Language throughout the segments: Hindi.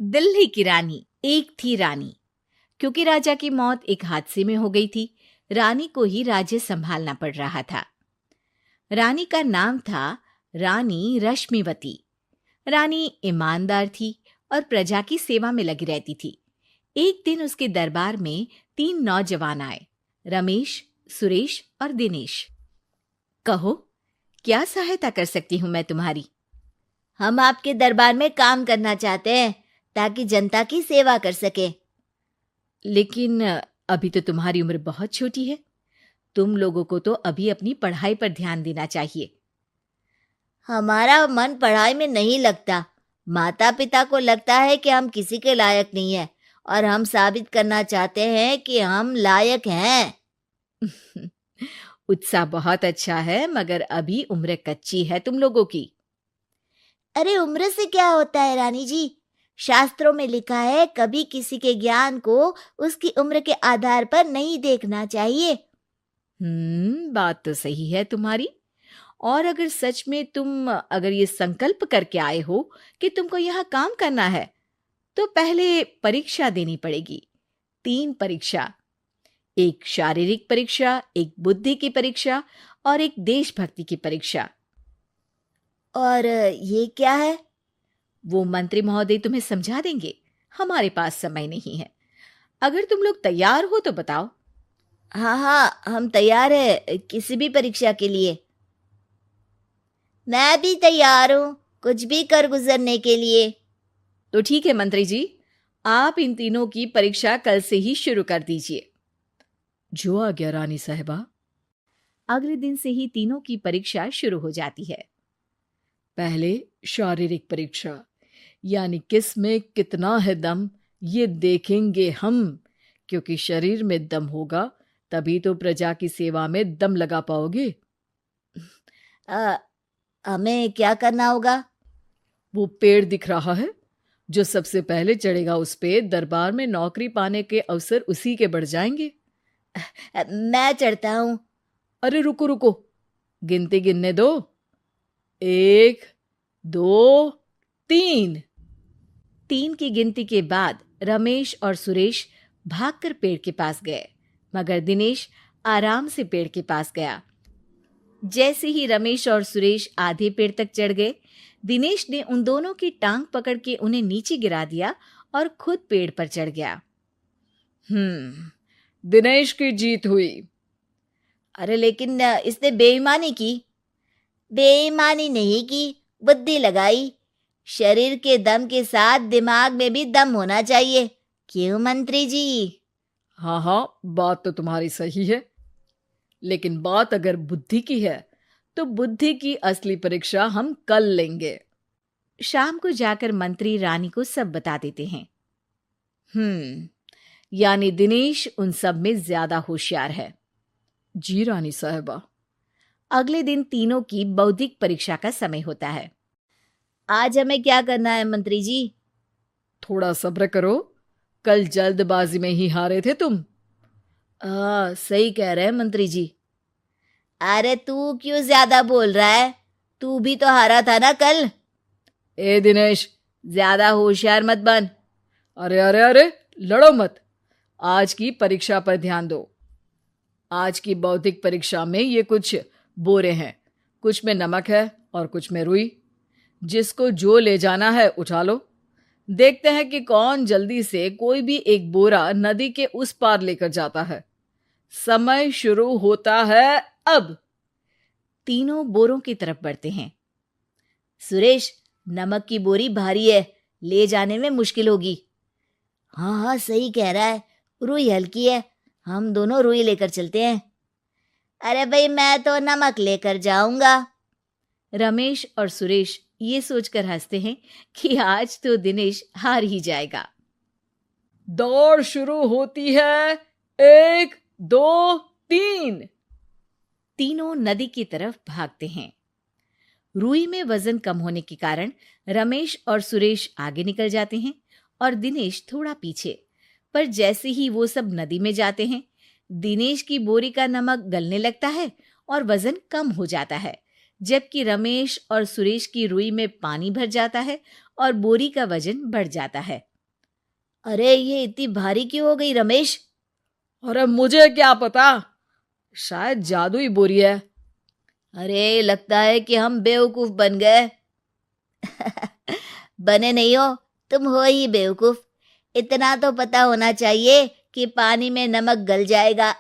दिल्ली की रानी। एक थी रानी। क्योंकि राजा की मौत एक हादसे में हो गई थी, रानी को ही राज्य संभालना पड़ रहा था। रानी का नाम था रानी रश्मिवती। रानी ईमानदार थी और प्रजा की सेवा में लगी रहती थी। एक दिन उसके दरबार में 3 नौजवान आए, रमेश, सुरेश और दिनेश। कहो, क्या सहायता कर सकती हूँ मैं तुम्हारी? हम आपके दरबार में काम करना चाहते हैं ताकि जनता की सेवा कर सके। लेकिन अभी तो तुम्हारी उम्र बहुत छोटी है। तुम लोगों को तो अभी अपनी पढ़ाई पर ध्यान देना चाहिए। हमारा मन पढ़ाई में नहीं लगता। माता पिता को लगता है कि हम किसी के लायक नहीं है और हम साबित करना चाहते हैं कि हम लायक हैं। उत्साह बहुत अच्छा है, मगर अभी उम्र कच्ची है तुम लोगों की। अरे उम्र से क्या होता है रानी जी? शास्त्रों में लिखा है कभी किसी के ज्ञान को उसकी उम्र के आधार पर नहीं देखना चाहिए। बात तो सही है तुम्हारी। और अगर सच में तुम अगर ये संकल्प करके आए हो कि तुमको यहाँ काम करना है, तो पहले परीक्षा देनी पड़ेगी। 3 परीक्षा, एक शारीरिक परीक्षा, एक बुद्धि की परीक्षा और एक देशभक्ति की परीक्षा। और ये क्या है? वो मंत्री महोदय तुम्हें समझा देंगे। हमारे पास समय नहीं है। अगर तुम लोग तैयार हो तो बताओ। हाँ हाँ, हम तैयार है किसी भी परीक्षा के लिए। मैं भी तैयार हूँ कुछ भी कर गुजरने के लिए। तो ठीक है मंत्री जी, आप इन तीनों की परीक्षा कल से ही शुरू कर दीजिए। जो आ गया रानी साहिबा। अगले दिन से ही तीनों की परीक्षा शुरू हो जाती है। पहले शारीरिक परीक्षा, यानी किस में कितना है दम, ये देखेंगे हम। क्योंकि शरीर में दम होगा तभी तो प्रजा की सेवा में दम लगा पाओगे। हमें क्या करना होगा? वो पेड़ दिख रहा है, जो सबसे पहले चढ़ेगा उस पे दरबार में नौकरी पाने के अवसर उसी के बढ़ जाएंगे। मैं चढ़ता हूँ। अरे रुको रुको, गिनती गिनने दो। 1, 2, 3। 3 की गिनती के बाद रमेश और सुरेश भागकर पेड़ के पास गए, मगर दिनेश आराम से पेड़ के पास गया। जैसे ही रमेश और सुरेश आधे पेड़ तक चढ़ गए, दिनेश ने उन दोनों की टांग पकड़ के उन्हें नीचे गिरा दिया और खुद पेड़ पर चढ़ गया। दिनेश की जीत हुई। अरे लेकिन इसने बेईमानी की। बेईमानी नहीं की, बुद्धि लगाई। शरीर के दम के साथ दिमाग में भी दम होना चाहिए। क्यों मंत्री जी? हाँ हाँ, बात तो तुम्हारी सही है, लेकिन बात अगर बुद्धि की है तो बुद्धि की असली परीक्षा हम कल लेंगे। शाम को जाकर मंत्री रानी को सब बता देते हैं। यानी दिनेश उन सब में ज्यादा होशियार है। जी रानी साहिबा। अगले दिन तीनों की बौद्धिक परीक्षा का समय होता है। आज हमें क्या करना है मंत्री जी? थोड़ा सब्र करो, कल जल्दबाजी में ही हारे थे तुम। सही कह रहे हैं मंत्री जी। अरे तू क्यों ज्यादा बोल रहा है? तू भी तो हारा था ना कल। ए दिनेश, ज्यादा होशियार मत बन। अरे अरे अरे, लड़ो मत। आज की परीक्षा पर ध्यान दो। आज की बौद्धिक परीक्षा में ये कुछ बोरे हैं, कुछ में नमक है और कुछ में रुई। जिसको जो ले जाना है उठा लो। देखते हैं कि कौन जल्दी से कोई भी एक बोरा नदी के उस पार लेकर जाता है। समय शुरू होता है अब। तीनों बोरों की तरफ बढ़ते हैं। सुरेश, नमक की बोरी भारी है, ले जाने में मुश्किल होगी। हाँ हाँ, सही कह रहा है, रुई हल्की है, हम दोनों रुई लेकर चलते हैं। अरे भाई, मैं तो नमक लेकर जाऊंगा। रमेश और सुरेश ये सोचकर हंसते हैं कि आज तो दिनेश हार ही जाएगा। दौड़ शुरू होती है। 1, 2, 3। तीनों नदी की तरफ भागते हैं। रुई में वजन कम होने के कारण रमेश और सुरेश आगे निकल जाते हैं और दिनेश थोड़ा पीछे। पर जैसे ही वो सब नदी में जाते हैं, दिनेश की बोरी का नमक गलने लगता है और वजन कम हो जाता है, जबकि रमेश और सुरेश की रुई में पानी भर जाता है और बोरी का वजन बढ़ जाता है। अरे ये इतनी भारी क्यों हो गई रमेश? अरे मुझे क्या पता, शायद जादुई बोरी है। अरे लगता है कि हम बेवकूफ बन गए। बने नहीं हो, तुम हो ही बेवकूफ। इतना तो पता होना चाहिए कि पानी में नमक गल जाएगा।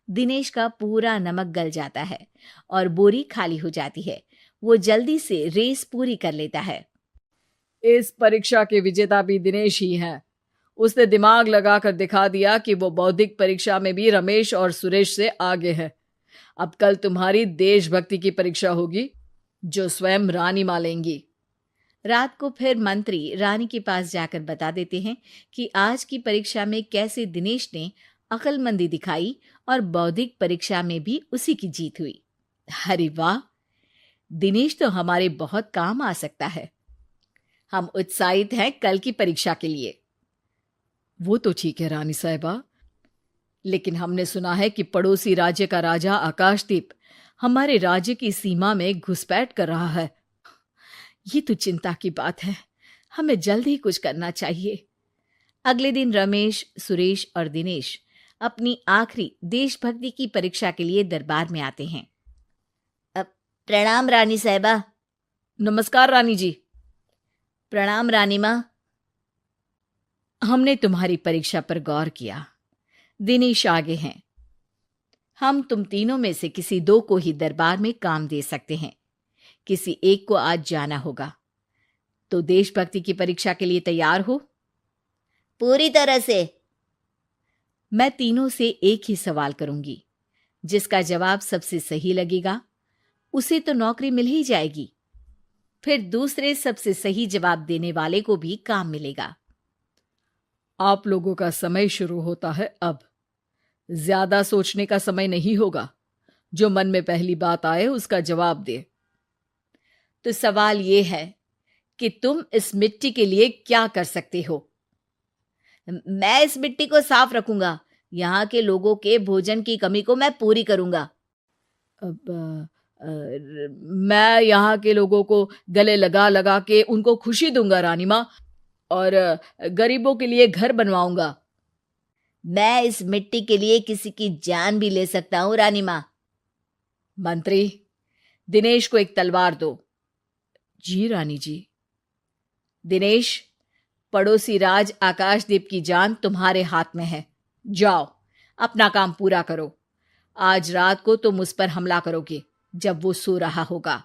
दिनेश का पूरा नमक गल जाता है और बोरी खाली हो जाती है। वो जल्दी से रेस पूरी कर लेता है। इस परीक्षा के विजेता भी दिनेश ही हैं। उसने दिमाग लगाकर दिखा दिया कि वो बौद्धिक परीक्षा में भी रमेश और सुरेश से आगे है। अब कल तुम्हारी देशभक्ति की परीक्षा होगी, जो स्वयं रानी मां लेंगी। रात को फिर मंत्री रानी के पास जाकर बता देते हैं कि आज की परीक्षा में कैसे दिनेश ने अक्लमंदी दिखाई और बौद्धिक परीक्षा में भी उसी की जीत हुई। अरे वाह, दिनेश तो हमारे बहुत काम आ सकता है। हम उत्साहित हैं कल की परीक्षा के लिए। वो तो ठीक है रानी साहिबा, लेकिन हमने सुना है कि पड़ोसी राज्य का राजा आकाशदीप हमारे राज्य की सीमा में घुसपैठ कर रहा है। ये तो चिंता की बात है। हमें जल्द ही कुछ करना चाहिए। अगले दिन रमेश, सुरेश और दिनेश अपनी आखिरी देशभक्ति की परीक्षा के लिए दरबार में आते हैं। प्रणाम रानी साहिबा। नमस्कार रानी जी। प्रणाम रानी माँ। हमने तुम्हारी परीक्षा पर गौर किया। दिनेश आगे हैं। हम तुम तीनों में से किसी दो को ही दरबार में काम दे सकते हैं। किसी एक को आज जाना होगा। तो देशभक्ति की परीक्षा के लिए तैयार हो? पूरी तरह से। मैं तीनों से एक ही सवाल करूंगी। जिसका जवाब सबसे सही लगेगा उसे तो नौकरी मिल ही जाएगी। फिर दूसरे सबसे सही जवाब देने वाले को भी काम मिलेगा। आप लोगों का समय शुरू होता है अब। ज्यादा सोचने का समय नहीं होगा। जो मन में पहली बात आए उसका जवाब दे। तो सवाल यह है कि तुम इस मिट्टी के लिए क्या कर सकते हो? मैं इस मिट्टी को साफ रखूंगा। यहाँ के लोगों के भोजन की कमी को मैं पूरी करूंगा। मैं यहाँ के लोगों को गले लगा लगा के उनको खुशी दूंगा रानी माँ, और गरीबों के लिए घर बनवाऊंगा। मैं इस मिट्टी के लिए किसी की जान भी ले सकता हूँ रानी माँ। मंत्री, दिनेश को एक तलवार दो। जी रानी जी। दिनेश, पड़ोसी राज आकाशदीप की जान तुम्हारे हाथ में है। जाओ, अपना काम पूरा करो। आज रात को तुम उस पर हमला करोगे जब वो सो रहा होगा।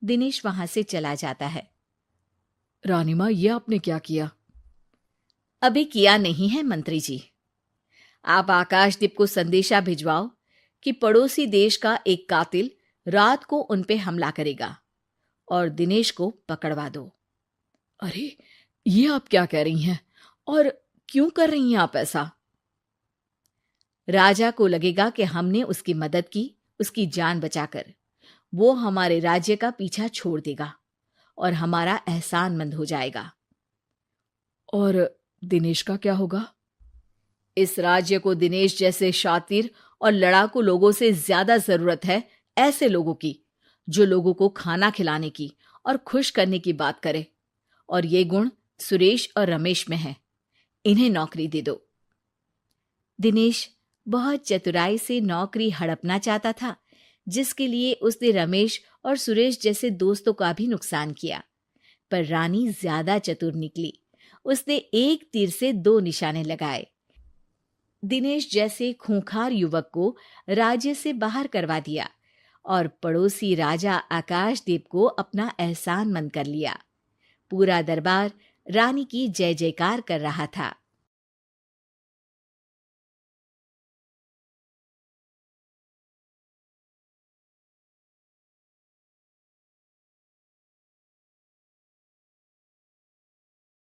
दिनेश वहां से चला जाता है। रानी मां, ये आपने क्या किया? अभी किया नहीं है मंत्री जी। आप आकाशदीप को संदेशा भिजवाओ कि पड़ोसी देश का एक कातिल रात को उन पे हमला करेगा और दिनेश को पकड़वा दो। अरे, ये आप क्या कह रही हैं? और क्यों कर रही हैं आप ऐसा? राजा को लगेगा कि हमने उसकी मदद की, उसकी जान बचाकर। वो हमारे राज्य का पीछा छोड़ देगा और हमारा एहसानमंद हो जाएगा। और दिनेश का क्या होगा? इस राज्य को दिनेश जैसे शातिर और लड़ाकू लोगों से ज्यादा जरूरत है, ऐसे लोगों की जो लोगों को खाना खिलाने की और खुश करने की बात करे। और ये गुण सुरेश और रमेश में है। इन्हें नौकरी दे दो। दिनेश बहुत चतुराई से नौकरी हड़पना चाहता था, जिसके लिए उसने रमेश और सुरेश जैसे दोस्तों का भी नुकसान किया। पर रानी ज्यादा चतुर निकली। उसने एक तीर से दो निशाने लगाए। दिनेश जैसे खूंखार युवक को राज्य से बाहर करवा दिया और पड़ोसी राजा आकाशदीप को अपना एहसानमंद कर लिया। पूरा दरबार रानी की जय जयकार कर रहा था।